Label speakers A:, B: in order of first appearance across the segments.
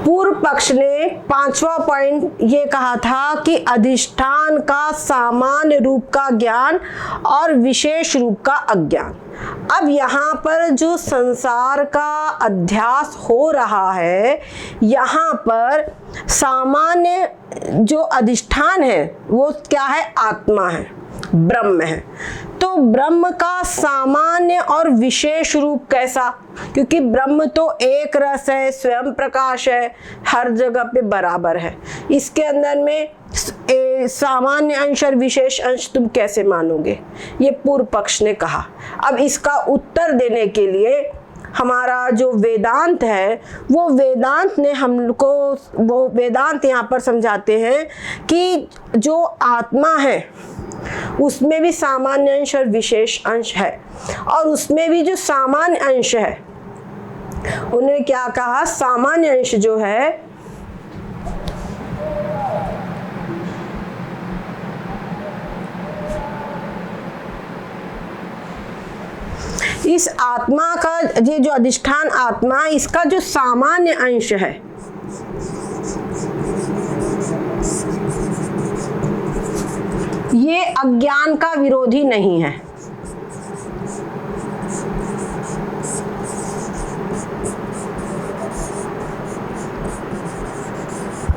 A: पूर्व पक्ष ने पांचवा पॉइंट ये कहा था कि अधिष्ठान का सामान्य रूप का ज्ञान और विशेष रूप का अज्ञान। अब यहाँ पर जो संसार का अध्यास हो रहा है, यहाँ पर सामान्य जो अधिष्ठान है वो क्या है? आत्मा है, ब्रह्म है। तो ब्रह्म का सामान्य और विशेष रूप कैसा? क्योंकि ब्रह्म तो एक रस है, स्वयं प्रकाश है, हर जगह पे बराबर है। इसके अंदर में सामान्य अंश और विशेष अंश तुम कैसे मानोगे? ये पूर्व पक्ष ने कहा। अब इसका उत्तर देने के लिए हमारा जो वेदांत है, वो वेदांत ने हमको, वो वेदांत यहाँ पर समझाते हैं कि जो आत्मा है उसमें भी सामान्य अंश और विशेष अंश है, और उसमें भी जो सामान्य अंश है, उन्होंने क्या कहा? सामान्य अंश जो है इस आत्मा का, ये जो अधिष्ठान आत्मा, इसका जो सामान्य अंश है ये अज्ञान का विरोधी नहीं है।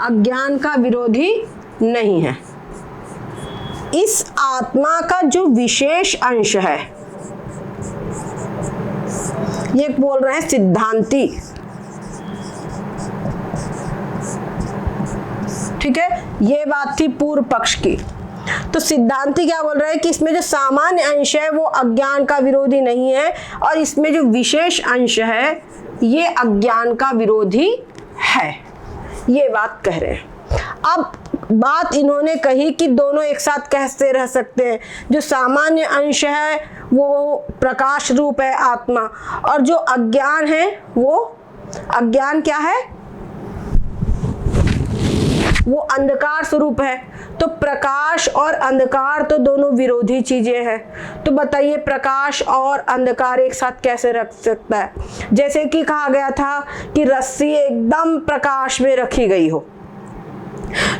A: अज्ञान का विरोधी नहीं है। इस आत्मा का जो विशेष अंश है, ये बोल रहे हैं सिद्धांती, ठीक है। ये बात थी पूर्व पक्ष की। तो सिद्धांती क्या बोल रहे हैं कि इसमें जो सामान्य अंश है वो अज्ञान का विरोधी नहीं है, और इसमें जो विशेष अंश है ये अज्ञान का विरोधी है। ये बात कह रहे हैं। अब बात इन्होंने कही कि दोनों एक साथ कैसे रह सकते हैं? जो सामान्य अंश है वो प्रकाश रूप है आत्मा, और जो अज्ञान है वो अज्ञान क्या है? वो अंधकार स्वरूप है। तो प्रकाश और अंधकार तो दोनों विरोधी चीजें हैं। तो बताइए प्रकाश और अंधकार एक साथ कैसे रख सकता है? जैसे कि कहा गया था कि रस्सी एकदम प्रकाश में रखी गई हो,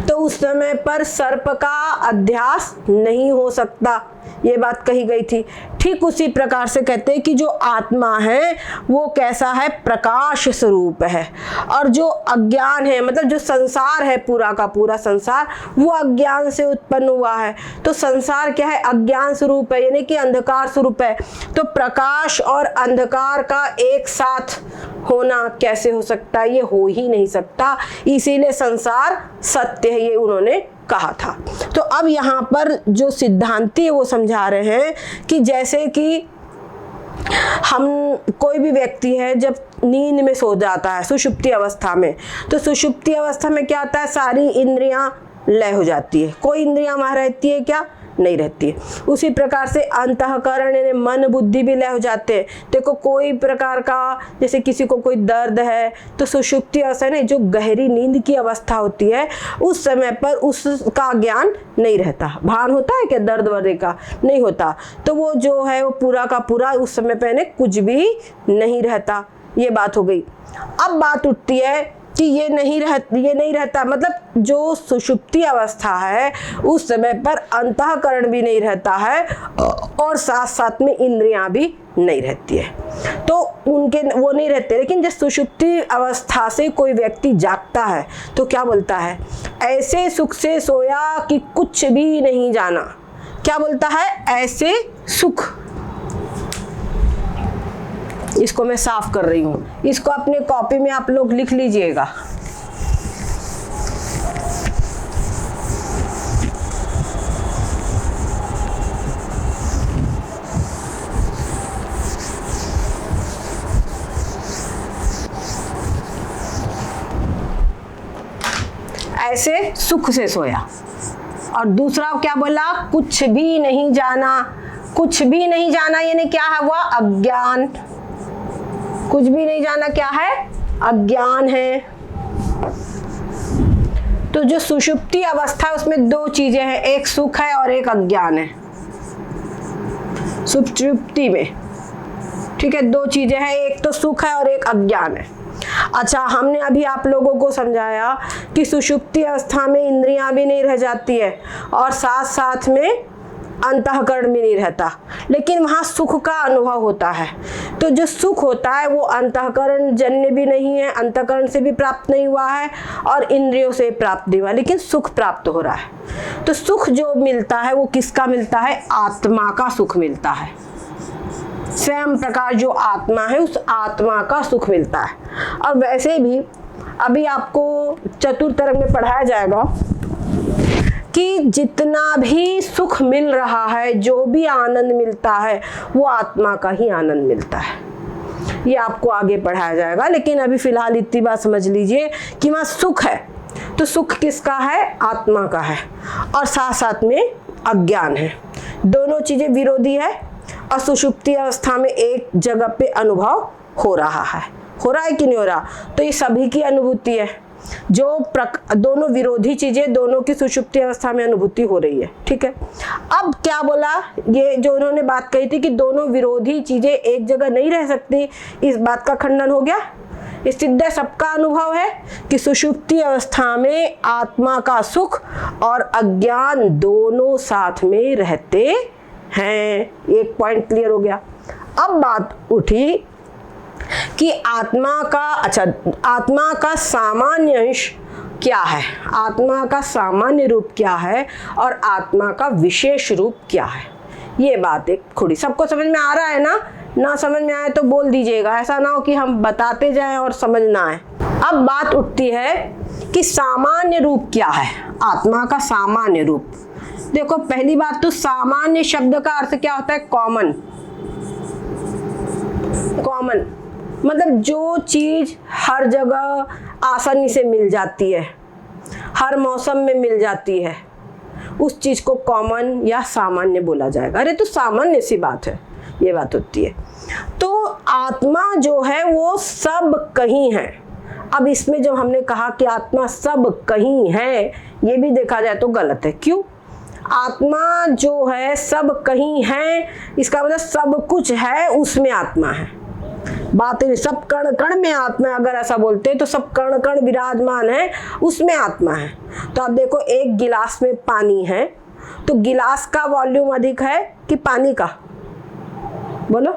A: तो उस समय पर सर्प का अध्यास नहीं हो सकता, ये बात कही गई थी। ठीक उसी प्रकार से कहते हैं कि जो आत्मा है वो कैसा है? प्रकाश स्वरूप है, और जो अज्ञान है, मतलब जो संसार है, पूरा का पूरा संसार, वो अज्ञान से उत्पन्न हुआ है। तो संसार क्या है? अज्ञान स्वरूप है, यानी कि अंधकार स्वरूप है। तो प्रकाश और अंधकार का एक साथ होना कैसे हो सकता है? ये हो ही नहीं सकता, इसीलिए संसार सत्य है, ये उन्होंने कहा था। तो अब यहाँ पर जो सिद्धांती है वो समझा रहे हैं कि जैसे कि हम, कोई भी व्यक्ति है जब नींद में सो जाता है सुषुप्ति अवस्था में, तो सुषुप्ति अवस्था में क्या होता है? सारी इंद्रियां लय हो जाती है। कोई इंद्रियां वहां रहती है क्या? नहीं रहती है। उसी प्रकार से अंतःकरण यानी मन बुद्धि भी लय हो जाते हैं। देखो कोई प्रकार का, जैसे किसी को कोई दर्द है तो सुषुप्ति अवस्था में जो गहरी नींद की अवस्था होती है, उस समय पर उसका ज्ञान नहीं रहता। भान होता है क्या दर्द वर्द का? नहीं होता। तो वो जो है वो पूरा का पूरा उस समय पर कुछ भी नहीं रहता। ये बात हो गई। अब बात उठती है कि ये नहीं रहता, मतलब जो सुषुप्ति अवस्था है उस समय पर अंतःकरण भी नहीं रहता है, और साथ साथ में इंद्रियां भी नहीं रहती है, तो उनके वो नहीं रहते। लेकिन जब सुषुप्ति अवस्था से कोई व्यक्ति जागता है तो क्या बोलता है? ऐसे सुख से सोया कि कुछ भी नहीं जाना। क्या बोलता है? ऐसे सुख। इसको मैं साफ कर रही हूँ, इसको अपने कॉपी में आप लोग लिख लीजिएगा। ऐसे सुख से सोया। और दूसरा क्या बोला? कुछ भी नहीं जाना। कुछ भी नहीं जाना यानी क्या है? वह अज्ञान। कुछ भी नहीं जाना क्या है? अज्ञान है। तो जो सुषुप्ति अवस्था है उसमें दो चीजें हैं, एक सुख है और एक अज्ञान है सुषुप्ति में। ठीक है, दो चीजें हैं, एक तो सुख है और एक अज्ञान है। अच्छा, हमने अभी आप लोगों को समझाया कि सुषुप्ति अवस्था में इंद्रियां भी नहीं रह जाती है और साथ साथ में अंतःकरण भी नहीं रहता, लेकिन वहाँ सुख का अनुभव होता है। तो जो सुख होता है वो अंतःकरण जन्य भी नहीं है, अंतःकरण से भी प्राप्त नहीं हुआ है और इंद्रियों से प्राप्त नहीं हुआ, लेकिन सुख प्राप्त हो रहा है। तो सुख जो मिलता है वो किसका मिलता है? आत्मा का सुख मिलता है। स्वयं प्रकाश जो आत्मा है उस आत्मा का सुख मिलता है। और वैसे भी अभी आपको चतुर्थ तरंग में पढ़ाया जाएगा कि जितना भी सुख मिल रहा है, जो भी आनंद मिलता है, वो आत्मा का ही आनंद मिलता है। ये आपको आगे पढ़ाया जाएगा, लेकिन अभी फिलहाल इतनी बात समझ लीजिए कि वहाँ सुख है। तो सुख किसका है? आत्मा का है। और साथ साथ में अज्ञान है। दोनों चीजें विरोधी है और सुषुप्ति अवस्था में एक जगह पे अनुभव हो रहा है कि नहीं हो रहा? तो ये सभी की अनुभूति है। जो दोनों विरोधी चीजें, दोनों की सुषुप्ति अवस्था में अनुभूति हो रही है। ठीक है, अब क्या बोला? ये जो उन्होंने बात कही थी कि दोनों विरोधी चीजें एक जगह नहीं रह सकती, इस बात का खंडन हो गया। इस सिद्ध सबका अनुभव है कि सुषुप्ति अवस्था में आत्मा का सुख और अज्ञान दोनों साथ में रहते हैं। एक पॉइंट क्लियर हो गया। अब बात उठी कि आत्मा का सामान्य अंश क्या है, आत्मा का सामान्य रूप क्या है और आत्मा का विशेष रूप क्या है। ये बात एक थोड़ी सबको समझ में आ रहा है ना समझ में आए तो बोल दीजिएगा, ऐसा ना हो कि हम बताते जाएं और समझ ना आए। अब बात उठती है कि सामान्य रूप क्या है, आत्मा का सामान्य रूप। देखो, पहली बात तो सामान्य शब्द का अर्थ क्या होता है? कॉमन मतलब जो चीज हर जगह आसानी से मिल जाती है, हर मौसम में मिल जाती है, उस चीज को कॉमन या सामान्य बोला जाएगा। अरे तो सामान्य सी बात है, ये बात होती है। तो आत्मा जो है वो सब कहीं है। अब इसमें जब हमने कहा कि आत्मा सब कहीं है, ये भी देखा जाए तो गलत है। क्यों? आत्मा जो है सब कहीं है, इसका मतलब सब कुछ है उसमें आत्मा है। बात है सब कण कण में आत्मा है, अगर ऐसा बोलते हैं तो सब कण कण विराजमान है उसमें आत्मा है। तो आप देखो, एक गिलास में पानी है तो गिलास का वॉल्यूम अधिक है कि पानी का? बोलो,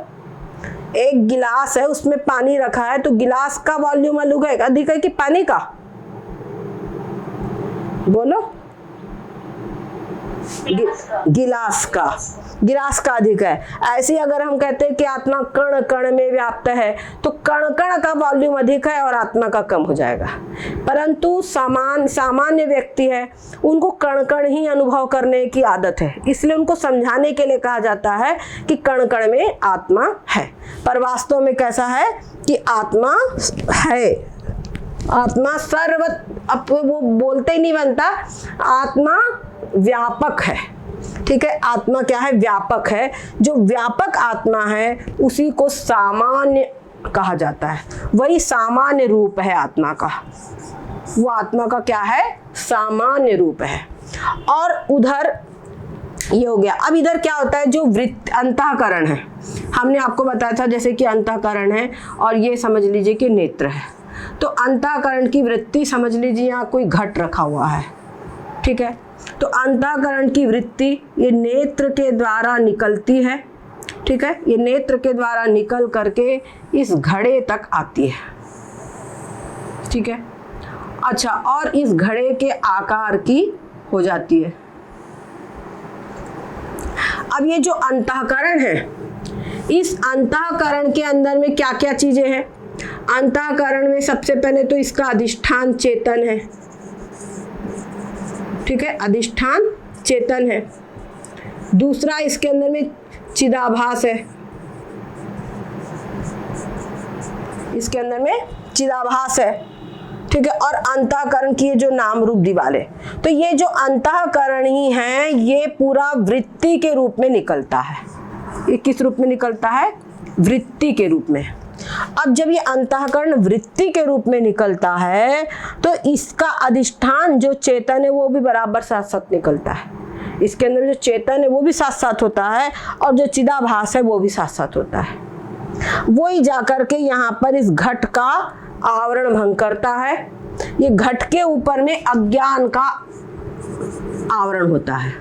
A: एक गिलास है उसमें पानी रखा है तो गिलास का वॉल्यूम अधिक है कि पानी का? बोलो, गिलास का अधिक है। ऐसे अगर हम कहते हैं कि आत्मा कण कण में व्याप्त है तो कण कण का वॉल्यूम अधिक है और आत्मा का कम हो जाएगा। परंतु सामान्य व्यक्ति है, उनको कण कण ही अनुभव करने की आदत है, इसलिए उनको समझाने के लिए कहा जाता है कि कण कण में आत्मा है। पर वास्तव में कैसा है कि आत्मा है, आत्मा अब वो बोलते ही नहीं बनता, आत्मा व्यापक है। ठीक है, आत्मा क्या है? व्यापक है। जो व्यापक आत्मा है उसी को सामान्य कहा जाता है, वही सामान्य रूप है आत्मा का। वो आत्मा का क्या है? सामान्य रूप है। और उधर ये हो गया। अब इधर क्या होता है? जो अंतःकरण है, हमने आपको बताया था जैसे कि अंतःकरण है और ये समझ लीजिए कि नेत्र है। तो अंतःकरण की वृत्ति समझ लीजिए यहाँ कोई घट रखा हुआ है। ठीक है, तो अंतःकरण की वृत्ति ये नेत्र के द्वारा निकलती है। ठीक है, ये नेत्र के द्वारा निकल करके इस घड़े तक आती है। ठीक है, अच्छा, और इस घड़े के आकार की हो जाती है। अब ये जो अंतःकरण है, इस अंतःकरण के अंदर में क्या क्या चीजें हैं? अंतःकरण में सबसे पहले तो इसका अधिष्ठान चेतन है। ठीक है, अधिष्ठान चेतन है। दूसरा, इसके अंदर में चिदाभास है, इसके अंदर में चिदाभास है। ठीक है, और अंतःकरण की ये जो नाम रूप दीवार है, तो ये जो अंतःकरण ही है ये पूरा वृत्ति के रूप में निकलता है। ये किस रूप में निकलता है? वृत्ति के रूप में। अब जब ये अंतःकरण वृत्ति के रूप में निकलता है तो इसका अधिष्ठान जो चेतन है वो भी बराबर साथ साथ निकलता है। इसके अंदर जो चेतन है वो भी साथ साथ होता है और जो चिदाभास है वो भी साथ साथ होता है। वही जाकर के यहाँ पर इस घट का आवरण भंग करता है। ये घट के ऊपर में अज्ञान का आवरण होता है,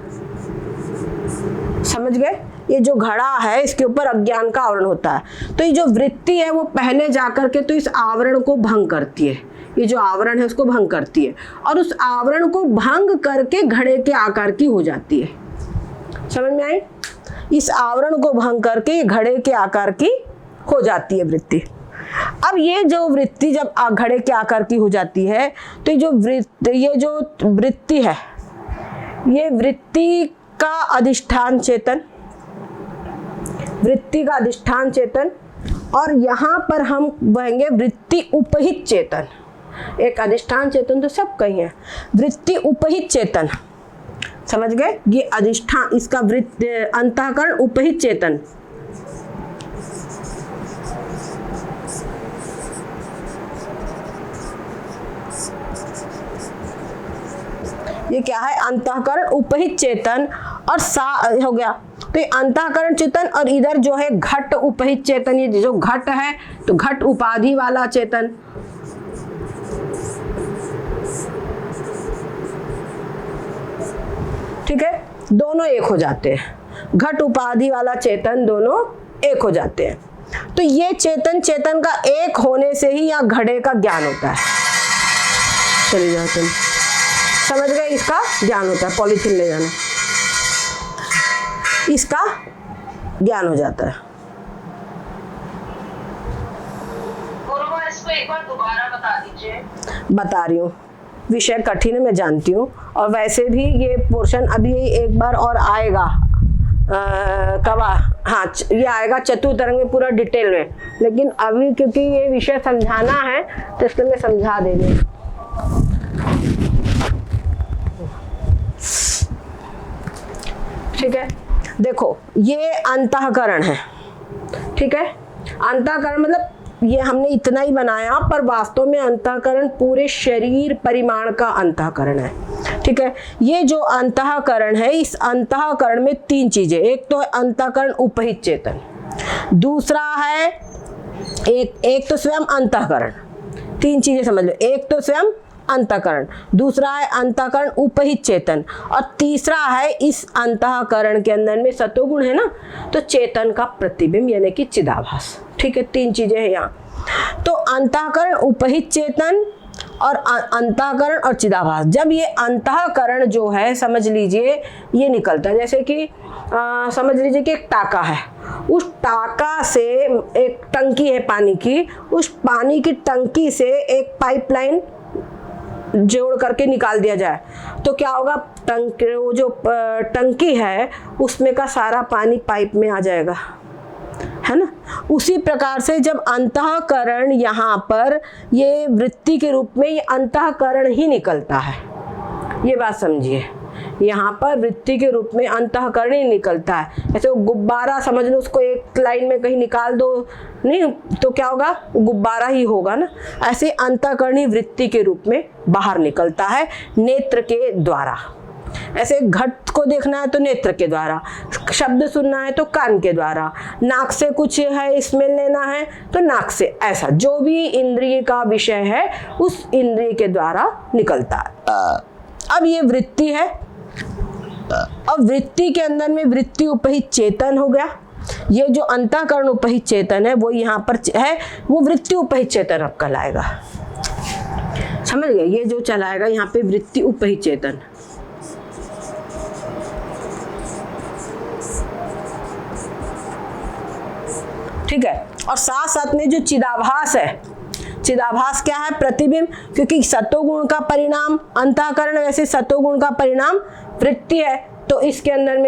A: समझ गए? ये जो घड़ा है इसके ऊपर अज्ञान का आवरण होता है। तो ये जो वृत्ति है वो पहले जाकर के तो इस आवरण को भंग करती है, ये जो आवरण है उसको भंग करती है, और उस आवरण को भंग करके घड़े के आकार की हो जाती है। समझ में आई? इस आवरण को भंग करके घड़े के आकार की हो जाती है वृत्ति। अब ये जो वृत्ति जब घड़े के आकार की हो जाती है तो ये जो वृत्ति है, ये वृत्ति का अधिष्ठान चेतन, वृत्ति का अधिष्ठान चेतन, और यहाँ पर हम बहेंगे वृत्ति उपहित चेतन। एक अधिष्ठान चेतन तो सब कहीं है, वृत्ति उपहित चेतन, समझ गए? ये अधिष्ठान, इसका वृत्ति अंतःकरण उपहित चेतन। ये क्या है? अंतःकरण उपहित चेतन, और हो गया। तो ये अंतःकरण चेतन, और इधर जो है घट उपहित चेतन, ये जो घट है तो घट उपाधि वाला चेतन। ठीक है, दोनों एक हो जाते हैं, घट उपाधि वाला चेतन दोनों एक हो जाते हैं। तो ये चेतन चेतन का एक होने से ही यहाँ घड़े का ज्ञान होता है। चलिए जाओ तुम, समझ गए? इसका ज्ञान होता है, पॉलीथीन ले जाना, इसका ज्ञान हो जाता है।
B: इसको एक बार दोबारा बता दीजिए।
A: बता रही हूँ, विषय कठिन है मैं जानती हूँ, और वैसे भी ये पोर्शन अभी एक बार और आएगा। हाँ, ये आएगा चतुर्थरंग में पूरा डिटेल में, लेकिन अभी क्योंकि ये विषय समझाना है तो इसलिए मैं समझा दे रही हूँ। ठीक है, देखो ये अंतःकरण है। ठीक है, अंतःकरण मतलब ये हमने इतना ही बनाया, पर वास्तव में अंतःकरण पूरे शरीर परिमाण का अंतःकरण है। ठीक है, ये जो अंतःकरण है, इस अंतःकरण में तीन चीजें, एक तो है अंतःकरण उपहित चेतन, दूसरा है एक तो स्वयं अंतःकरण, तीन चीजें समझ लो, एक तो स्वयं अंतःकरण, दूसरा है अंतःकरण उपहित चेतन, और तीसरा है इस अंतःकरण के अंदर में सतोगुण है ना, तो चेतन का प्रतिबिंब यानी कि चिदाभास। ठीक है, तीन चीजें हैं यहाँ। तो अंतःकरण उपहित चेतन और अंतःकरण और चिदाभास, जब ये अंतःकरण जो है समझ लीजिए ये निकलता है, जैसे कि समझ लीजिए कि एक टाका है, उस टाका से एक टंकी है पानी की, उस पानी की टंकी से एक पाइपलाइन जोड़ करके निकाल दिया जाए तो क्या होगा? वो जो टंकी है उसमें का सारा पानी पाइप में आ जाएगा, है ना? उसी प्रकार से जब अंतःकरण यहाँ पर ये वृत्ति के रूप में ये अंतःकरण ही निकलता है, ये बात समझिए, यहाँ पर वृत्ति के रूप में अंतःकरण ही निकलता है। ऐसे गुब्बारा समझ लो, उसको एक लाइन में कहीं निकाल दो नहीं तो क्या होगा? गुब्बारा ही होगा ना। ऐसे अंतःकरण ही वृत्ति के रूप में बाहर निकलता है नेत्र के द्वारा। ऐसे घट को देखना है तो नेत्र के द्वारा, शब्द सुनना है तो कान के द्वारा, नाक से कुछ है स्मेल लेना है तो नाक से, ऐसा जो भी इंद्रिय का विषय है उस इंद्रिय के द्वारा निकलता है। अब ये वृत्ति है, अब वृत्ति के अंदर में वृत्ति उपहित चेतन हो गया। ये जो अंतःकरण उपहित चेतन है वो यहाँ पर है, वो वृत्ति उपहित चेतन अब कहलाएगा। समझ गए? ये जो चलाएगा यहाँ पे वृत्ति उपहित चेतन। ठीक है, और साथ साथ में जो चिदाभास है, चिदाभास क्या है? प्रतिबिंब, क्योंकि सतोगुण का परिणाम अंतःकरण, वैसे सतोगुण का परिणाम वृत्ति है, तो इसके अंदर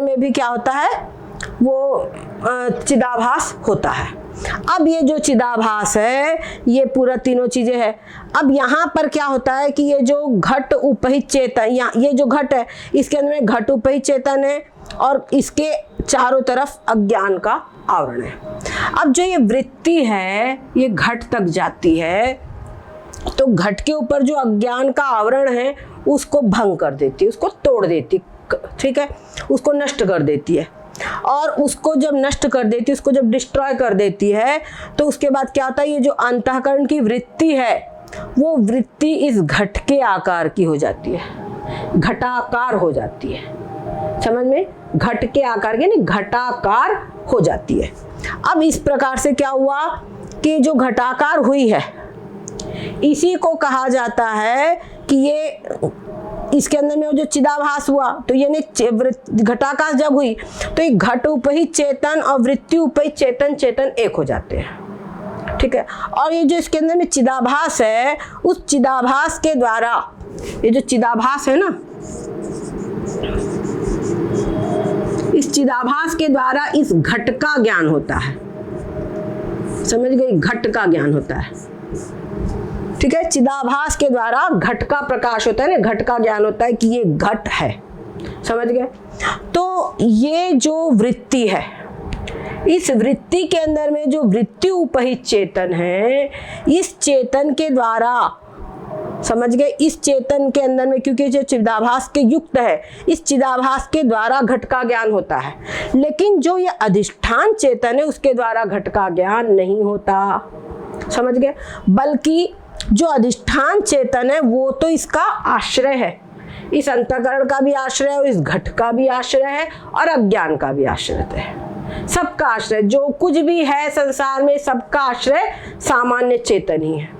A: में भी क्या होता है? वो चिदाभास होता है। अब ये जो चिदाभास है ये पूरा तीनों चीजें है। अब यहाँ पर क्या होता है कि ये जो घट उपहित चेतन, ये जो घट है इसके अंदर में घट उपहित चेतन है और इसके चारों तरफ अज्ञान का आवरण है। अब जो ये वृत्ति है ये घट तक जाती है तो घट के ऊपर जो अज्ञान का आवरण है उसको भंग कर देती है, उसको तोड़ देती, ठीक है, उसको नष्ट कर देती है। और उसको जब नष्ट कर देती है, उसको जब डिस्ट्रॉय कर देती है, तो उसके बाद क्या होता है, ये जो अंतःकरण की वृत्ति है वो वृत्ति इस घट के आकार की हो जाती है, घटाकार हो जाती है। समझ में, घट के आकार की नहीं, घटाकार हो जाती है। अब इस प्रकार से क्या हुआ कि जो घटाकार हुई है इसी को कहा जाता है कि ये इसके अंदर में जो चिदाभास हुआ, तो यानी घटाकाश जब हुई तो ये घट उपहित चेतन और वृत्ति उपहित चेतन चेतन एक हो जाते हैं। ठीक है, और ये जो इसके अंदर में चिदाभास है, उस चिदाभास के द्वारा, ये जो चिदाभास है ना, इस चिदाभास के द्वारा इस घट का ज्ञान होता है। समझ गए, घट का ज्ञान होता है। ठीक है, चिदाभास के द्वारा घट का प्रकाश होता है ना, घट का ज्ञान होता है कि ये घट है। समझ गए, तो ये जो वृत्ति है, इस वृत्ति के अंदर में जो वृत्ति उपहित चेतन है, इस चेतन के द्वारा, समझ गए, इस चेतन के अंदर में, क्योंकि जो चिदाभास के युक्त है, इस चिदाभास के द्वारा घट का ज्ञान होता है। लेकिन जो ये अधिष्ठान चेतन है उसके द्वारा घट का ज्ञान नहीं होता। समझ गए, बल्कि जो अधिष्ठान चेतन है वो तो इसका आश्रय है, इस अंतःकरण का भी आश्रय है, इस घट का भी आश्रय है और अज्ञान का भी आश्रय है। सबका आश्रय, जो कुछ भी है संसार में, सबका आश्रय सामान्य चेतन ही है।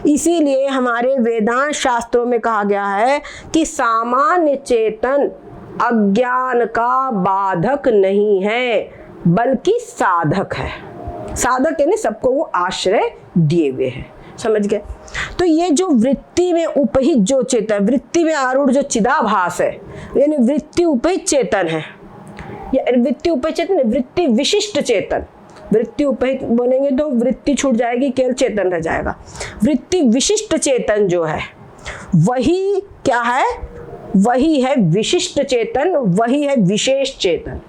A: इसीलिए हमारे वेदांत शास्त्रों में कहा गया है कि सामान्य चेतन अज्ञान का बाधक नहीं है बल्कि साधक है। साधक यानी सबको वो आश्रय दिए हुए है। समझ गए, तो ये जो वृत्ति में उपहित जो चेतन, वृत्ति में आरूढ़ जो चिदाभास है, यानी वृत्ति उपहित चेतन है, या वृत्ति उपहित चेतन, वृत्ति विशिष्ट चेतन। वृत्ति उपहित बोलेंगे तो वृत्ति छूट जाएगी, केवल चेतन रह जाएगा। वृत्ति विशिष्ट चेतन जो है वही क्या है, वही है विशिष्ट चेतन, वही है विशेष चेतन।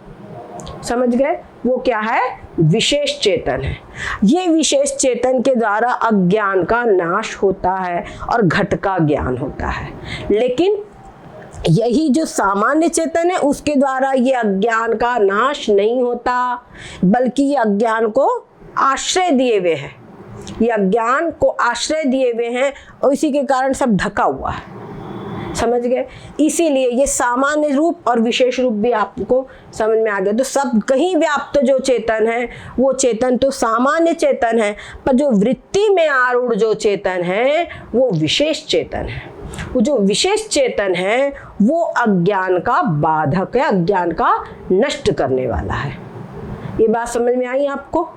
A: समझ गए, वो क्या है, विशेष चेतन है। ये विशेष चेतन के द्वारा अज्ञान का नाश होता है और घट का ज्ञान होता है। लेकिन यही जो सामान्य चेतन है उसके द्वारा ये अज्ञान का नाश नहीं होता, बल्कि ये अज्ञान को आश्रय दिए हुए है, ये अज्ञान को आश्रय दिए हुए हैं और इसी के कारण सब ढका हुआ है। समझ गए, इसीलिए ये सामान्य रूप और विशेष रूप भी आपको समझ में आ गया। तो सब कहीं व्याप्त जो चेतन है वो चेतन तो सामान्य चेतन है, पर जो वृत्ति में आरूढ़ जो चेतन है वो विशेष चेतन है। वो जो विशेष चेतन है वो अज्ञान का बाधक है, अज्ञान का नष्ट करने वाला है। ये बात समझ में आई आपको?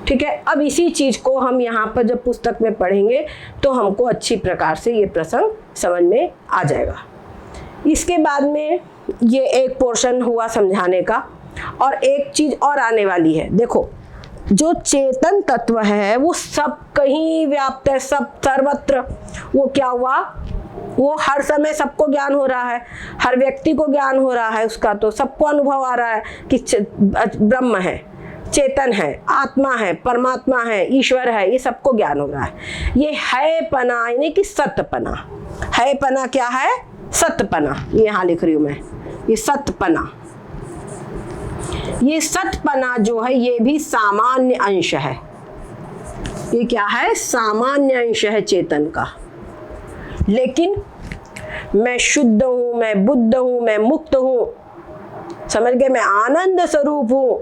A: ठीक है, अब इसी चीज को हम यहाँ पर जब पुस्तक में पढ़ेंगे तो हमको अच्छी प्रकार से ये प्रसंग समझ में आ जाएगा। इसके बाद में ये एक पोर्शन हुआ समझाने का, और एक चीज और आने वाली है। देखो, जो चेतन तत्व है वो सब कहीं व्याप्त है, सब सर्वत्र। वो क्या हुआ, वो हर समय सबको ज्ञान हो रहा है, हर व्यक्ति को ज्ञान हो रहा है उसका, तो सबको अनुभव आ रहा है कि ब्रह्म है, चेतन है, आत्मा है, परमात्मा है, ईश्वर है, ये सबको ज्ञान हो रहा है। ये है पना यानी कि सतपना है। पना क्या है, सतपना। ये यहाँ लिख रही हूँ मैं, ये सतपना। ये सतपना जो है ये भी सामान्य अंश है। ये क्या है, सामान्य अंश है चेतन का। लेकिन मैं शुद्ध हूं, मैं बुद्ध हूं, मैं मुक्त हूं, समझ गए, मैं आनंद स्वरूप हूं,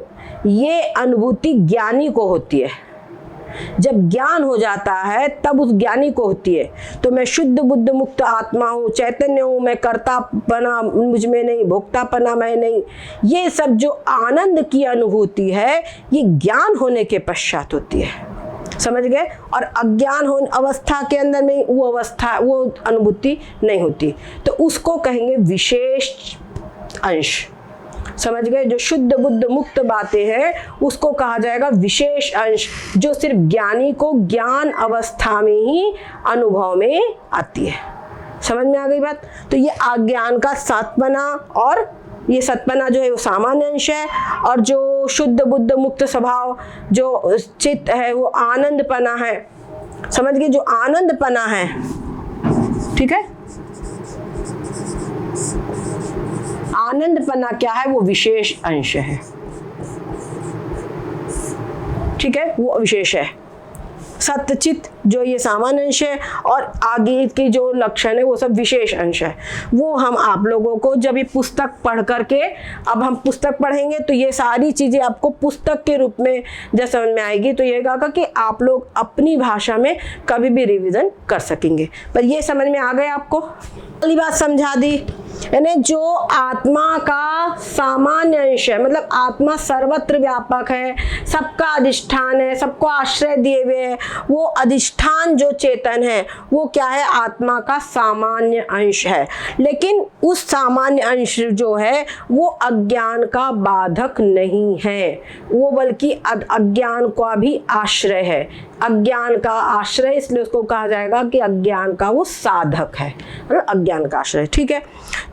A: ये अनुभूति ज्ञानी को होती है। जब ज्ञान हो जाता है तब उस ज्ञानी को होती है। तो मैं शुद्ध बुद्ध मुक्त आत्मा हूँ, चैतन्य हूँ, मैं कर्तापना मुझ में नहीं, भोक्तापना मैं नहीं, ये सब जो आनंद की अनुभूति है ये ज्ञान होने के पश्चात होती है। समझ गए, और अज्ञान हो अवस्था के अंदर में वो अवस्था, वो अनुभूति नहीं होती, तो उसको कहेंगे विशेष अंश। समझ गए, जो शुद्ध बुद्ध मुक्त बातें हैं उसको कहा जाएगा विशेष अंश, जो सिर्फ ज्ञानी को ज्ञान अवस्था में ही अनुभव में आती है। समझ में आ गई बात? तो ये अज्ञान का सतपना, और ये सतपना जो है वो सामान्य अंश है, और जो शुद्ध बुद्ध मुक्त स्वभाव जो चित्त है वो आनंदपना है। समझ गए, जो आनंदपना है, ठीक है, आनंदपना क्या है, वो विशेष अंश है। ठीक है, वो विशेष है। सत्यचित जो ये सामान्य अंश है और आगे के जो लक्षण है वो सब विशेष अंश है। वो हम आप लोगों को जब ये पुस्तक पढ़ करके, अब हम पुस्तक पढ़ेंगे तो ये सारी चीजें आपको पुस्तक के रूप में जब समझ में आएगी तो ये कहा कि आप लोग अपनी भाषा में कभी भी रिवीजन कर सकेंगे। पर ये समझ में आ गए आपको? पहली बात समझा दी, यानी जो आत्मा का सामान्य अंश है, मतलब आत्मा सर्वत्र व्यापक है, सबका अधिष्ठान है, सबको आश्रय दिए हुए है, वो अधिष्ठान जो चेतन है वो क्या है, आत्मा का सामान्य अंश है। लेकिन उस सामान्य अंश जो है वो अज्ञान का बाधक नहीं है, वो बल्कि अज्ञान का भी आश्रय है। अज्ञान का आश्रय इसलिए उसको कहा जाएगा कि अज्ञान का वो साधक है, मतलब अज्ञान का आश्रय। ठीक है,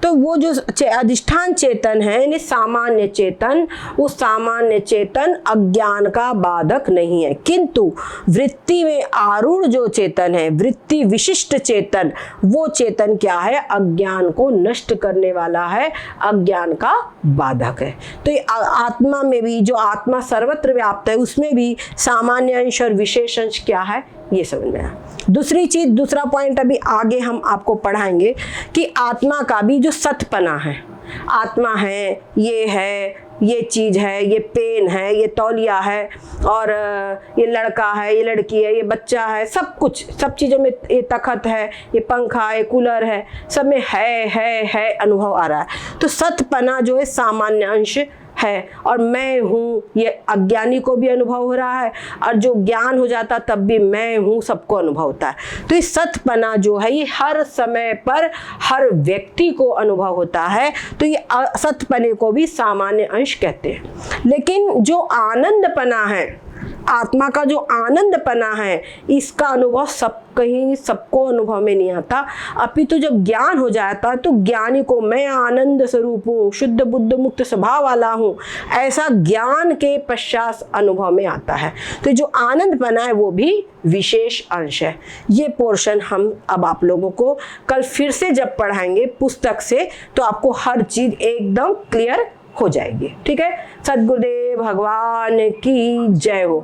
A: तो वो जो अधिष्ठान चेतन है यानी सामान्य चेतन, वो सामान्य चेतन अज्ञान का बाधक नहीं है। किंतु वृत्ति में आरूढ़ जो चेतन है, वृत्ति विशिष्ट चेतन, वो चेतन क्या है, अज्ञान को नष्ट करने वाला है, अज्ञान का बाधक है। तो ये आत्मा में भी, जो आत्मा सर्वत्र व्याप्त है, उसमें भी सामान्य अंश और विशेष अंश क्या है, ये समझ में आया। दूसरी चीज, दूसरा पॉइंट अभी आगे हम आपको पढ़ाएंगे कि आत्मा का भी जो सतपना है, आत्मा है, ये चीज है, ये पेन है, ये तौलिया है, और ये लड़का है, ये लड़की है, ये बच्चा है, सब कुछ, सब चीज़ों में, ये तखत है, ये पंखा है, कूलर है, सब में है अनुभव आ रहा है। तो सतपना जो है सामान्य अंश है, और मैं हूँ ये अज्ञानी को भी अनुभव हो रहा है, और जो ज्ञान हो जाता तब भी मैं हूँ सबको अनुभव होता है। तो ये सतपना जो है ये हर समय पर हर व्यक्ति को अनुभव होता है, तो ये सतपने को भी सामान्य अंश कहते हैं। लेकिन जो आनंदपना है, आत्मा का जो आनंदपना है, इसका अनुभव सबको अनुभव में नहीं आता। अपितु जब ज्ञान हो जाता है तो ज्ञानी को मैं आनंद स्वरूप हूँ, शुद्ध बुद्ध मुक्त स्वभाव वाला हूँ, ऐसा ज्ञान के पश्चात अनुभव में आता है। तो जो आनंदपना है वो भी विशेष अंश है। ये पोर्शन हम अब आप लोगों को कल फिर से जब पढ़ाएंगे पुस्तक से, तो आपको हर चीज एकदम क्लियर हो जाएगी। ठीक है, सद्गुरुदेव भगवान की जय हो।